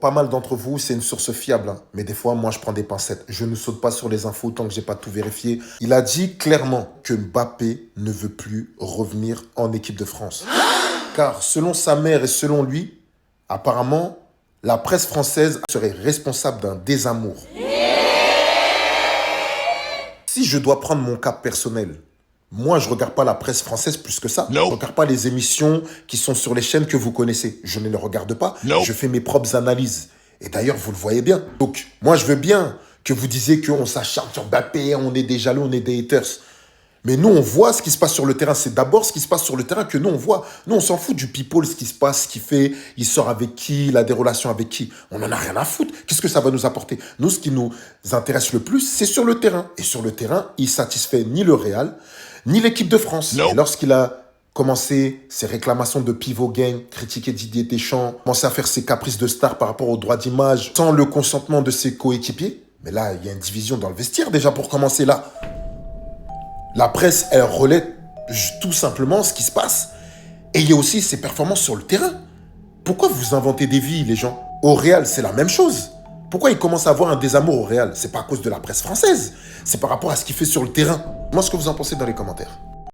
pas mal d'entre vous, c'est une source fiable, hein. Mais des fois, moi, je prends des pincettes. Je ne saute pas sur les infos tant que j'ai pas tout vérifié. Il a dit clairement que Mbappé ne veut plus revenir en équipe de France. Car selon sa mère et selon lui, apparemment, la presse française serait responsable d'un désamour. Si je dois prendre mon cas personnel, moi, je ne regarde pas la presse française plus que ça. Je ne regarde pas les émissions qui sont sur les chaînes que vous connaissez. Je ne les regarde pas. Je fais mes propres analyses. Et d'ailleurs, vous le voyez bien. Donc, moi, je veux bien que vous disiez qu'on s'acharne sur Mbappé, on est des jaloux, on est des haters. Mais nous, on voit ce qui se passe sur le terrain. C'est d'abord ce qui se passe sur le terrain que nous, on voit. Nous, on s'en fout du people, ce qui se passe, ce qu'il fait, il sort avec qui, il a des relations avec qui. On n'en a rien à foutre. Qu'est-ce que ça va nous apporter? Nous, ce qui nous intéresse le plus, c'est sur le terrain. Et sur le terrain, il satisfait ni le Real, ni l'équipe de France. Et lorsqu'il a commencé ses réclamations de pivot gang, critiquer Didier Deschamps, commencer à faire ses caprices de star par rapport aux droits d'image, sans le consentement de ses coéquipiers, mais là, il y a une division dans le vestiaire déjà pour commencer là. La presse, elle relaie tout simplement ce qui se passe. Et il y a aussi ses performances sur le terrain. Pourquoi vous inventez des vies, les gens? Au Real, c'est la même chose. Pourquoi il commence à avoir un désamour au Real? C'est pas à cause de la presse française. C'est par rapport à ce qu'il fait sur le terrain. Moi, ce que vous en pensez dans les commentaires.